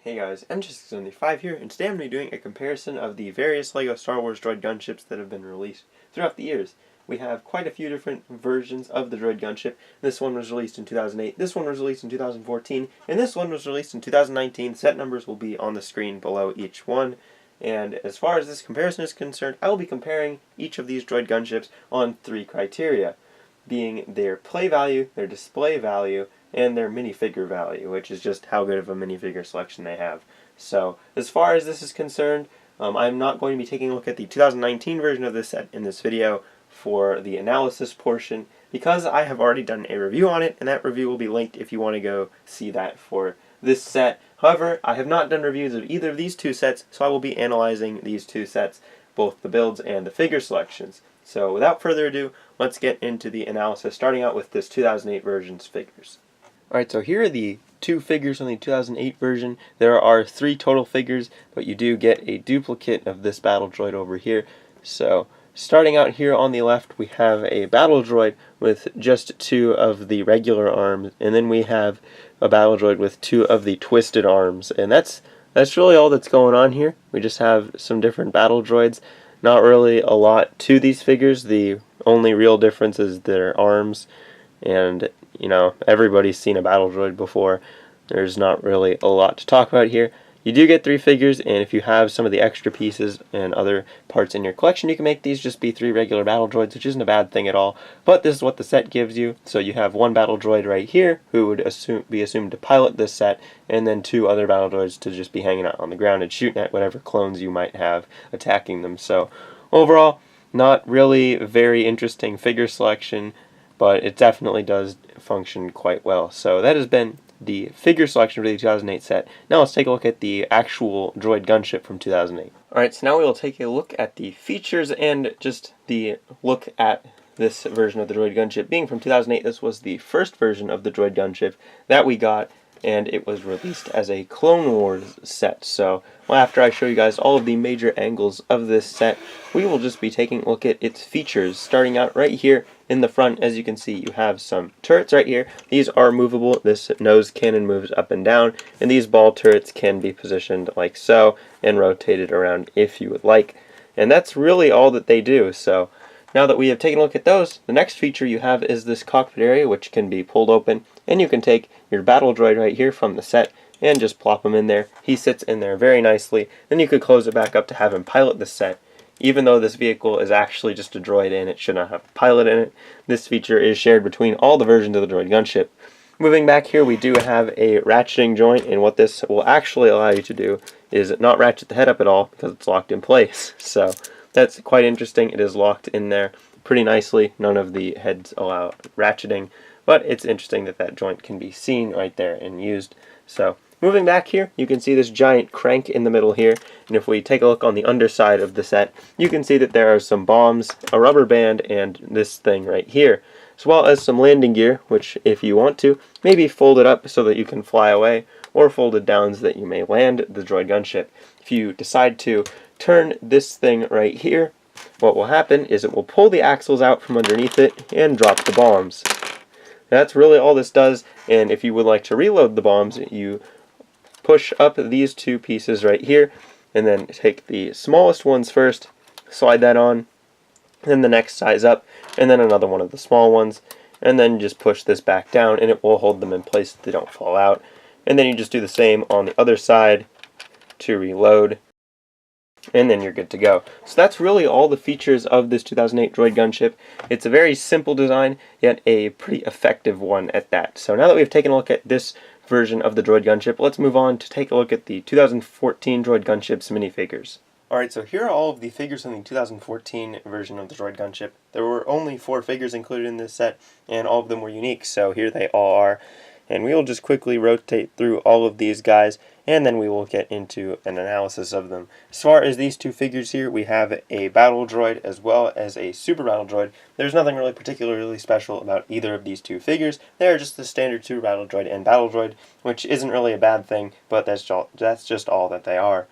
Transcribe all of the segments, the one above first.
Hey guys, M675 here, and today I'm going to be doing a comparison of the various LEGO Star Wars droid gunships that have been released throughout the years. We have quite a few different versions of the droid gunship. This one was released in 2008, this one was released in 2014, and this one was released in 2019. Set numbers will be on the screen below each one. And as far as this comparison is concerned, I will be comparing each of these droid gunships on three criteria, being their play value, their display value, and their minifigure value, which is just how good of a minifigure selection they have. So, as far as this is concerned, I'm not going to be taking a look at the 2019 version of this set in this video for the analysis portion, because I have already done a review on it, and that review will be linked if you want to go see that for this set. However, I have not done reviews of either of these two sets, so I will be analyzing these two sets, both the builds and the figure selections. So without further ado, let's get into the analysis, starting out with this 2008 version's figures. Alright, so here are the two figures on the 2008 version. There are three total figures, but you do get a duplicate of this battle droid over here. So, starting out here on the left, we have a battle droid with just two of the regular arms, and then we have a battle droid with two of the twisted arms. And that's really all that's going on here. We just have some different battle droids. Not really a lot to these figures. The only real difference is their arms, and you know, everybody's seen a battle droid before. There's not really a lot to talk about here. You do get three figures, and if you have some of the extra pieces and other parts in your collection, you can make these just be three regular battle droids, which isn't a bad thing at all. But this is what the set gives you. So you have one battle droid right here, who would be assumed to pilot this set, and then two other battle droids to just be hanging out on the ground and shooting at whatever clones you might have attacking them. So overall, not really very interesting figure selection, but it definitely does function quite well. So that has been the figure selection for the 2008 set. Now let's take a look at the actual droid gunship from 2008. Alright, so now we will take a look at the features and just the look at this version of the droid gunship. Being from 2008, this was the first version of the droid gunship that we got, and it was released as a Clone Wars set. So after I show you guys all of the major angles of this set, we will just be taking a look at its features, starting out right here in the front. As you can see, you have some turrets right here. These are movable. This nose cannon moves up and down, and these ball turrets can be positioned like so and rotated around if you would like. And that's really all that they do. So now that we have taken a look at those, the next feature you have is this cockpit area, which can be pulled open, and you can take your battle droid right here from the set and just plop him in there. He sits in there very nicely. Then you could close it back up to have him pilot the set. Even though this vehicle is actually just a droid and it should not have a pilot in it, this feature is shared between all the versions of the droid gunship. Moving back here, we do have a ratcheting joint, and what this will actually allow you to do is not ratchet the head up at all because it's locked in place. So that's quite interesting. It is locked in there pretty nicely. None of the heads allow ratcheting, but it's interesting that that joint can be seen right there and used. So moving back here, you can see this giant crank in the middle here, and if we take a look on the underside of the set, you can see that there are some bombs, a rubber band, and this thing right here, as well as some landing gear, which if you want to, maybe fold it up so that you can fly away, or fold it down so that you may land the droid gunship. If you decide to turn this thing right here, what will happen is it will pull the axles out from underneath it and drop the bombs. That's really all this does, and if you would like to reload the bombs, you push up these two pieces right here, and then take the smallest ones first, slide that on, then the next size up, and then another one of the small ones, and then just push this back down, and it will hold them in place so they don't fall out. And then you just do the same on the other side to reload, and then you're good to go. So that's really all the features of this 2008 droid gunship. It's a very simple design, yet a pretty effective one at that. So now that we've taken a look at this version of the droid gunship, let's move on to take a look at the 2014 droid gunships minifigures. Alright, so here are all of the figures in the 2014 version of the droid gunship. There were only 4 figures included in this set, and all of them were unique, so here they all are. And we will just quickly rotate through all of these guys, and then we will get into an analysis of them. As far as these two figures here, we have a battle droid as well as a super battle droid. There's nothing really particularly special about either of these two figures. They are just the standard super battle droid and battle droid, which isn't really a bad thing, but that's just all that they are.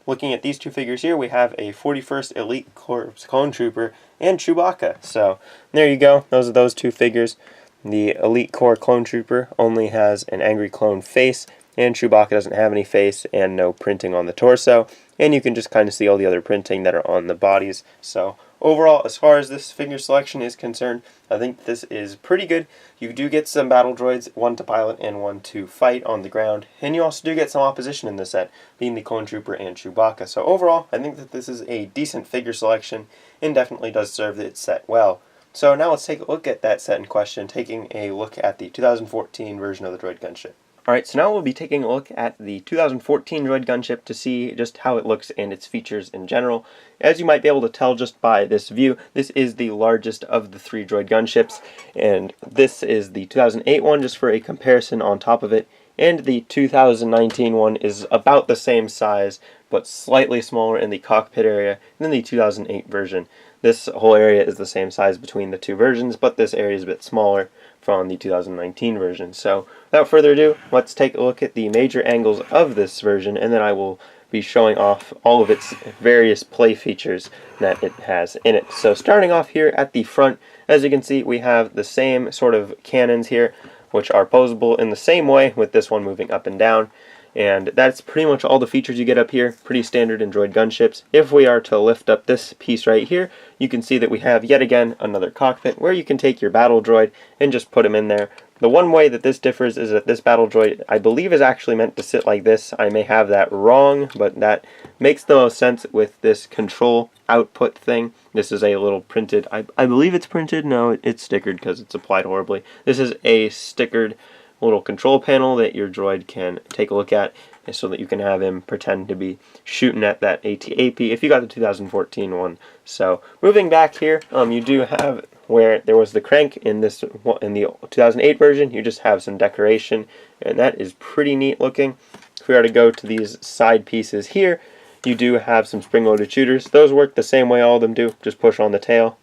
Looking at these two figures here, we have a 41st Elite Corps Clone Trooper and Chewbacca. So there you go. Those are those two figures. The Elite Corps Clone Trooper only has an angry clone face and Chewbacca doesn't have any face and no printing on the torso, and you can just kind of see all the other printing that are on the bodies. So overall, as far as this figure selection is concerned, I think this is pretty good. You do get some battle droids, one to pilot and one to fight on the ground, and you also do get some opposition in the set, being the Clone Trooper and Chewbacca. So overall, I think that this is a decent figure selection and definitely does serve its set well. So now let's take a look at that set in question, taking a look at the 2014 version of the Droid Gunship. Alright, so now we'll be taking a look at the 2014 Droid Gunship to see just how it looks and its features in general. As you might be able to tell just by this view, this is the largest of the three Droid Gunships, and this is the 2008 one just for a comparison on top of it, and the 2019 one is about the same size, but slightly smaller in the cockpit area than the 2008 version. This whole area is the same size between the two versions, but this area is a bit smaller from the 2019 version. So without further ado, let's take a look at the major angles of this version, and then I will be showing off all of its various play features that it has in it. So starting off here at the front, as you can see, we have the same sort of cannons here, which are posable in the same way, with this one moving up and down. And that's pretty much all the features you get up here, pretty standard in Droid Gunships. If we are to lift up this piece right here, you can see that we have yet again another cockpit where you can take your battle droid and just put him in there. The one way that this differs is that this battle droid, I believe, is actually meant to sit like this. I may have that wrong, but that makes the most sense with this control output thing. This is a little printed, I believe it's printed, no, it's stickered because it's applied horribly. This is a stickered little control panel that your droid can take a look at so that you can have him pretend to be shooting at that AT-AP if you got the 2014 one. So moving back here, you do have where there was the crank in the 2008 version, you just have some decoration, and that is pretty neat looking. If we are to go to these side pieces here, you do have some spring-loaded shooters. Those work the same way all of them do, just push on the tail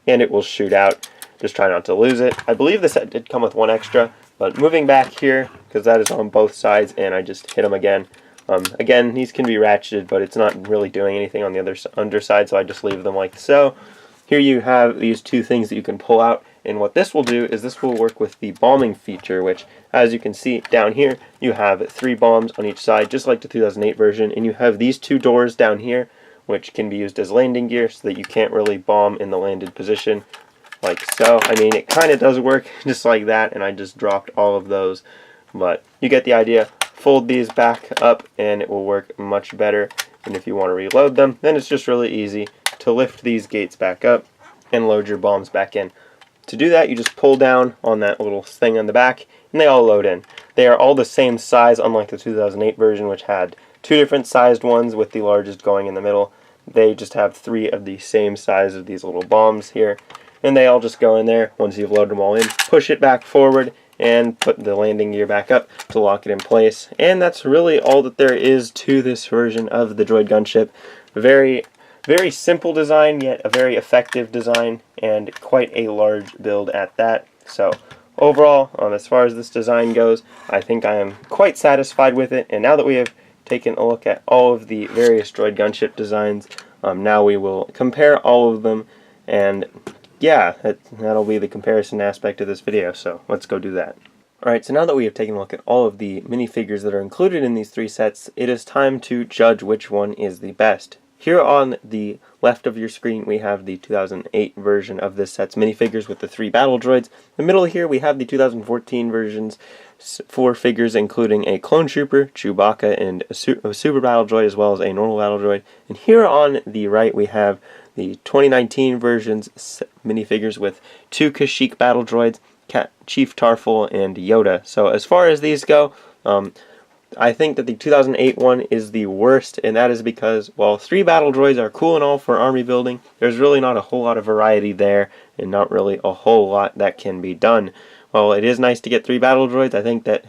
and it will shoot out. Just try not to lose it. I believe the set did come with one extra, but moving back here, because that is on both sides, and I just hit him again. Again, these can be ratcheted, but it's not really doing anything on the other underside, so I just leave them like so. Here you have these two things that you can pull out, and what this will do is this will work with the bombing feature, which, as you can see down here, you have 3 bombs on each side, just like the 2008 version, and you have these 2 doors down here, which can be used as landing gear, so that you can't really bomb in the landed position. Like so. I mean, it kind of does work just like that, and I just dropped all of those, but you get the idea. Fold these back up and it will work much better, and if you want to reload them, then it's just really easy to lift these gates back up and load your bombs back in. To do that, you just pull down on that little thing on the back and they all load in. They are all the same size, unlike the 2008 version, which had 2 different sized ones with the largest going in the middle. They just have 3 of the same size of these little bombs here, and they all just go in there. Once you've loaded them all in, push it back forward and put the landing gear back up to lock it in place. And that's really all that there is to this version of the Droid Gunship. Very, very simple design, yet a very effective design, and quite a large build at that. So overall, as far as this design goes, I think I am quite satisfied with it. And now that we have taken a look at all of the various Droid Gunship designs, now we will compare all of them, and yeah, that'll be the comparison aspect of this video, so let's go do that. Alright, so now that we have taken a look at all of the minifigures that are included in these 3 sets, it is time to judge which one is the best. Here on the left of your screen we have the 2008 version of this set's minifigures with the 3 battle droids. In the middle here we have the 2014 version's 4 figures, including a clone trooper, Chewbacca, and a super battle droid, as well as a normal battle droid. And here on the right we have the 2019 version's minifigures with 2 Kashyyyk battle droids, Chief Tarful, and Yoda. So as far as these go, I think that the 2008 one is the worst, and that is because, while 3 battle droids are cool and all for army building, there's really not a whole lot of variety there, and not really a whole lot that can be done. While it is nice to get 3 battle droids, I think that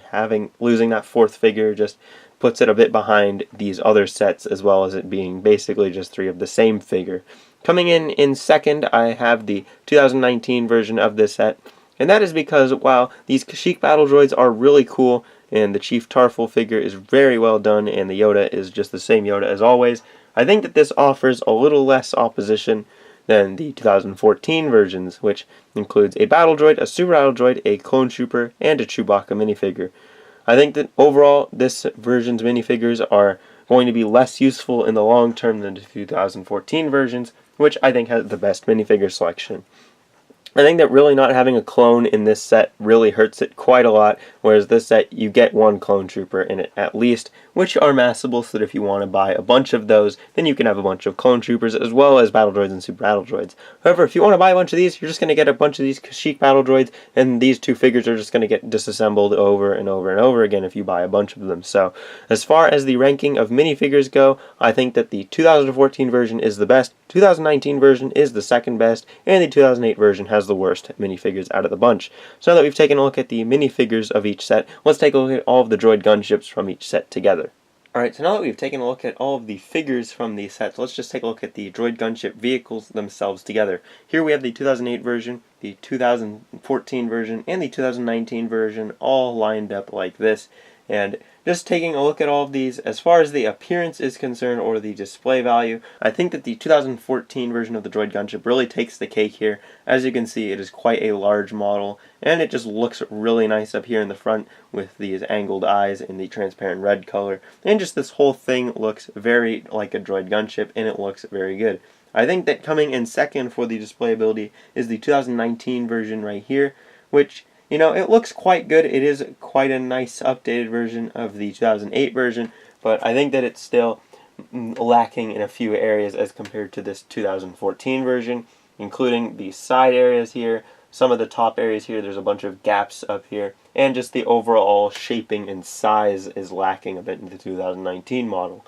losing that 4th figure just puts it a bit behind these other sets, as well as it being basically just 3 of the same figure. Coming in second, I have the 2019 version of this set, and that is because while these Kashyyyk battle droids are really cool, and the Chief Tarful figure is very well done, and the Yoda is just the same Yoda as always, I think that this offers a little less opposition than the 2014 versions, which includes a battle droid, a super battle droid, a clone trooper, and a Chewbacca minifigure. I think that overall this version's minifigures are going to be less useful in the long term than the 2014 versions, which I think has the best minifigure selection. I think that really not having a clone in this set really hurts it quite a lot, whereas this set you get one clone trooper in it at least, which are massable, so that if you want to buy a bunch of those, then you can have a bunch of clone troopers as well as battle droids and super battle droids. However, if you want to buy a bunch of these, you're just going to get a bunch of these Kashyyyk battle droids, and these two figures are just going to get disassembled over and over and over again if you buy a bunch of them. So, as far as the ranking of minifigures go, I think that the 2014 version is the best, 2019 version is the second best, and the 2008 version has the worst minifigures out of the bunch. So now that we've taken a look at the minifigures of each set, let's take a look at all of the droid gunships from each set together. Alright, so now that we've taken a look at all of the figures from these sets, let's just take a look at the droid gunship vehicles themselves together. Here we have the 2008 version, the 2014 version, and the 2019 version all lined up like this. And just taking a look at all of these, as far as the appearance is concerned or the display value, I think that the 2014 version of the droid gunship really takes the cake here. As you can see, it is quite a large model, and it just looks really nice up here in the front with these angled eyes in the transparent red color. And just this whole thing looks very like a droid gunship, and it looks very good. I think that coming in second for the display ability is the 2019 version right here, which, you know, it looks quite good. It is quite a nice updated version of the 2008 version, but I think that it's still lacking in a few areas as compared to this 2014 version, including the side areas here, some of the top areas here, there's a bunch of gaps up here, and just the overall shaping and size is lacking a bit in the 2019 model.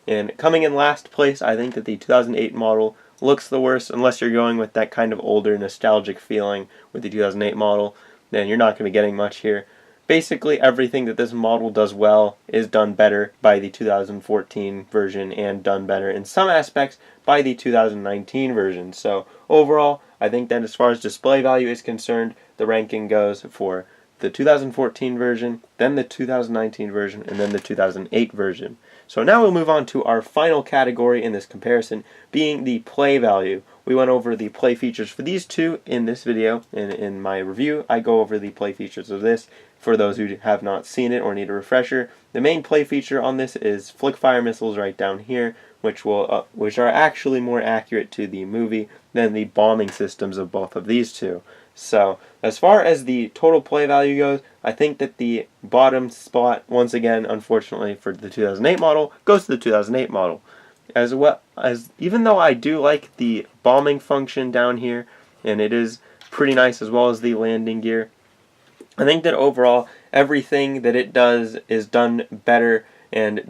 And coming in last place, I think that the 2008 model looks the worst, unless you're going with that kind of older nostalgic feeling with the 2008 model. Then you're not going to be getting much here. Basically, everything that this model does well is done better by the 2014 version and done better in some aspects by the 2019 version. So overall, I think that as far as display value is concerned, the ranking goes for the 2014 version, then the 2019 version, and then the 2008 version. So now we'll move on to our final category in this comparison, being the play value. We went over the play features for these two in this video, and in my review I go over the play features of this for those who have not seen it or need a refresher. The main play feature on this is flick fire missiles right down here, which are actually more accurate to the movie than the bombing systems of both of these two. So, as far as the total play value goes, I think that the bottom spot, once again, unfortunately for the 2008 model, goes to the 2008 model. As well as, even though I do like the bombing function down here, and it is pretty nice, as well as the landing gear, I think that overall, everything that it does is done better, and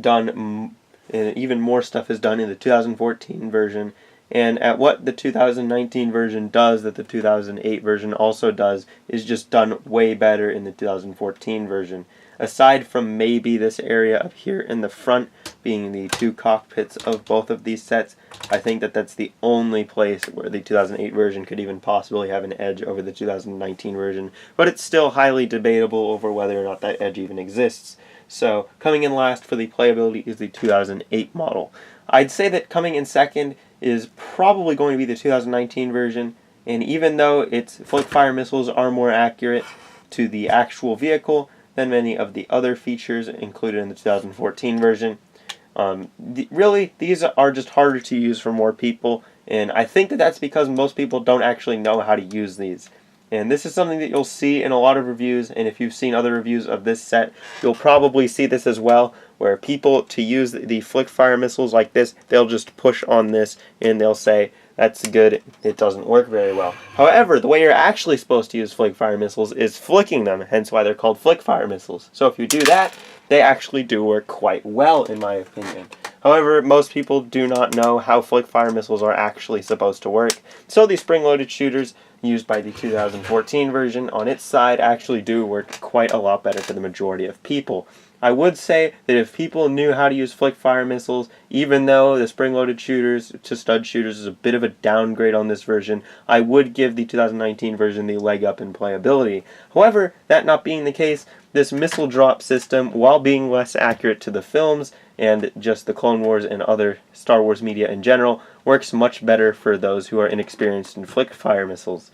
even more stuff is done in the 2014 version. And at what the 2019 version does that the 2008 version also does is just done way better in the 2014 version. Aside from maybe this area up here in the front being the two cockpits of both of these sets, I think that that's the only place where the 2008 version could even possibly have an edge over the 2019 version. But it's still highly debatable over whether or not that edge even exists. So coming in last for the playability is the 2008 model. I'd say that coming in second is probably going to be the 2019 version, and even though its flick fire missiles are more accurate to the actual vehicle than many of the other features included in the 2014 version, really these are just harder to use for more people, and I think that that's because most people don't actually know how to use these. And this is something that you'll see in a lot of reviews, and if you've seen other reviews of this set, you'll probably see this as well, where people, to use the flick fire missiles like this, they'll just push on this and they'll say, that's good, it doesn't work very well. However, the way you're actually supposed to use flick fire missiles is flicking them, hence why they're called flick fire missiles. So if you do that, they actually do work quite well, in my opinion. However, most people do not know how flick fire missiles are actually supposed to work, so the spring-loaded shooters used by the 2014 version on its side actually do work quite a lot better for the majority of people. I would say that if people knew how to use flick fire missiles, even though the spring-loaded shooters to stud shooters is a bit of a downgrade on this version, I would give the 2019 version the leg up in playability. However, that not being the case, this missile drop system, while being less accurate to the films and just the Clone Wars and other Star Wars media in general, works much better for those who are inexperienced in flick fire missiles.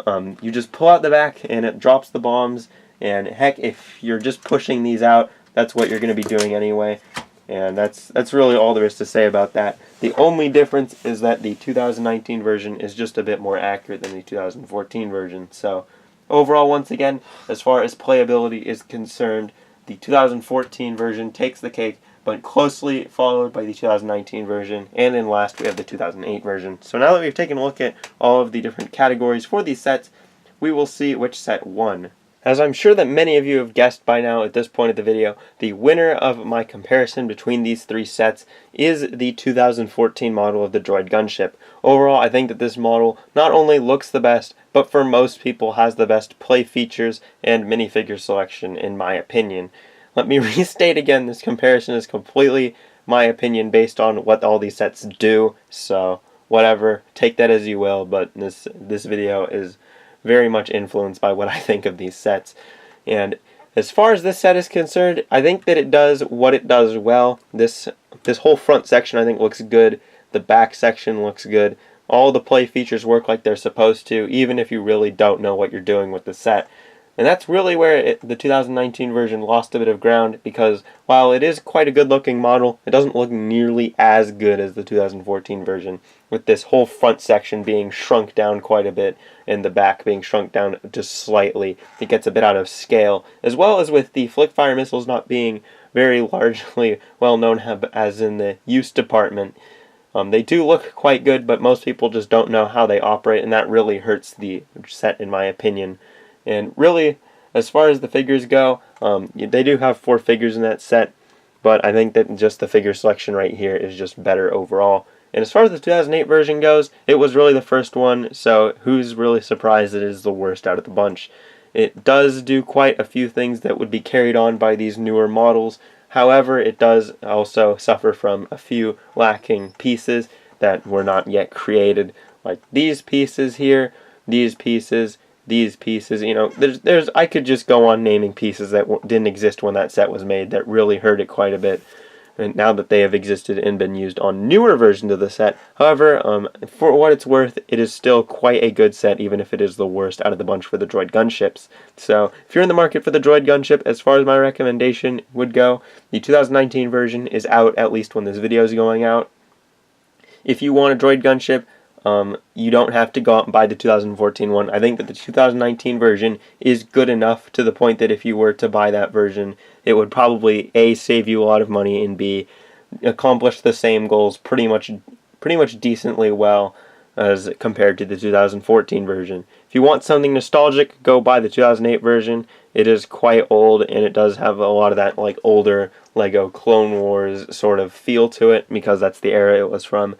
You just pull out the back and it drops the bombs, and heck, if you're just pushing these out, that's what you're going to be doing anyway. And that's really all there is to say about that. The only difference is that the 2019 version is just a bit more accurate than the 2014 version. So overall, once again, as far as playability is concerned, the 2014 version takes the cake, but closely followed by the 2019 version, and in last we have the 2008 version. So now that we've taken a look at all of the different categories for these sets, we will see which set won. As I'm sure that many of you have guessed by now at this point of the video, the winner of my comparison between these three sets is the 2014 model of the Droid Gunship. Overall, I think that this model not only looks the best, but for most people has the best play features and minifigure selection in my opinion. Let me restate again, this comparison is completely my opinion based on what all these sets do, so whatever, take that as you will, but this video is very much influenced by what I think of these sets. And as far as this set is concerned, I think that it does what it does well. This whole front section I think looks good. The back section looks good. All the play features work like they're supposed to, even if you really don't know what you're doing with the set. And that's really where the 2019 version lost a bit of ground, because while it is quite a good looking model, it doesn't look nearly as good as the 2014 version, with this whole front section being shrunk down quite a bit and the back being shrunk down just slightly. It gets a bit out of scale, as well as with the flick fire missiles not being very largely well known as in the use department. They do look quite good, but most people just don't know how they operate, and that really hurts the set in my opinion. And really, as far as the figures go, they do have 4 figures in that set, but I think that just the figure selection right here is just better overall. And as far as the 2008 version goes, it was really the first one, so who's really surprised that it is the worst out of the bunch? It does do quite a few things that would be carried on by these newer models. However, it does also suffer from a few lacking pieces that were not yet created, like these pieces here, these pieces, you know, I could just go on naming pieces that didn't exist when that set was made that really hurt it quite a bit, and now that they have existed and been used on newer versions of the set. However, for what it's worth, it is still quite a good set, even if it is the worst out of the bunch for the Droid Gunships. So, if you're in the market for the Droid Gunship, as far as my recommendation would go, the 2019 version is out at least when this video is going out. If you want a Droid Gunship, you don't have to go out and buy the 2014 one. I think that the 2019 version is good enough to the point that if you were to buy that version, it would probably A, save you a lot of money, and B, accomplish the same goals pretty much decently well as compared to the 2014 version. If you want something nostalgic, go buy the 2008 version. It is quite old, and it does have a lot of that like older Lego Clone Wars sort of feel to it, because that's the era it was from.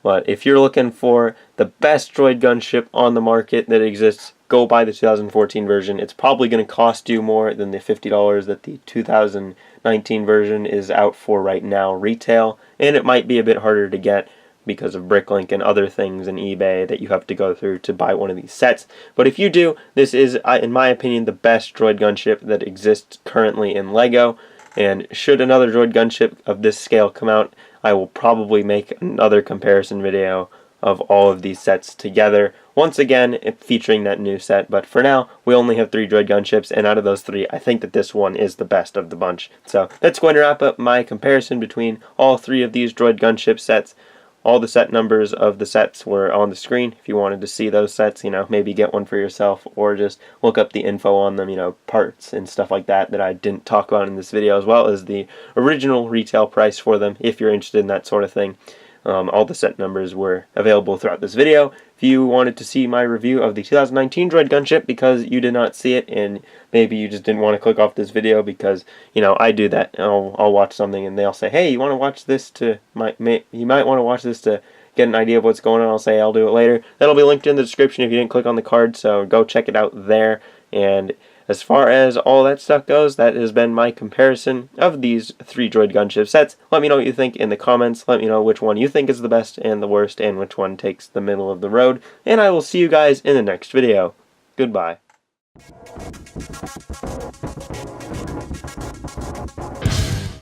But if you're looking for the best Droid Gunship on the market that exists, go buy the 2014 version. It's probably going to cost you more than the $50 that the 2019 version is out for right now retail, and it might be a bit harder to get because of Bricklink and other things in eBay that you have to go through to buy one of these sets. But if you do, this is, in my opinion, the best Droid Gunship that exists currently in Lego. And should another Droid Gunship of this scale come out, I will probably make another comparison video of all of these sets together, once again featuring that new set. But for now, we only have 3 Droid Gunships, and out of those 3, I think that this one is the best of the bunch. So that's going to wrap up my comparison between all 3 of these Droid Gunship sets. All the set numbers of the sets were on the screen. If you wanted to see those sets, you know, maybe get one for yourself, or just look up the info on them, you know, parts and stuff like that I didn't talk about in this video, as well as the original retail price for them, if you're interested in that sort of thing. All the set numbers were available throughout this video. If you wanted to see my review of the 2019 Droid Gunship because you did not see it, and maybe you just didn't want to click off this video because, you know, I do that. I'll watch something and they'll say, hey, you want to watch this you might want to watch this to get an idea of what's going on. I'll say I'll do it later. That'll be linked in the description if you didn't click on the card, so go check it out there. And as far as all that stuff goes, that has been my comparison of these 3 Droid Gunship sets. Let me know what you think in the comments. Let me know which one you think is the best and the worst, and which one takes the middle of the road. And I will see you guys in the next video. Goodbye.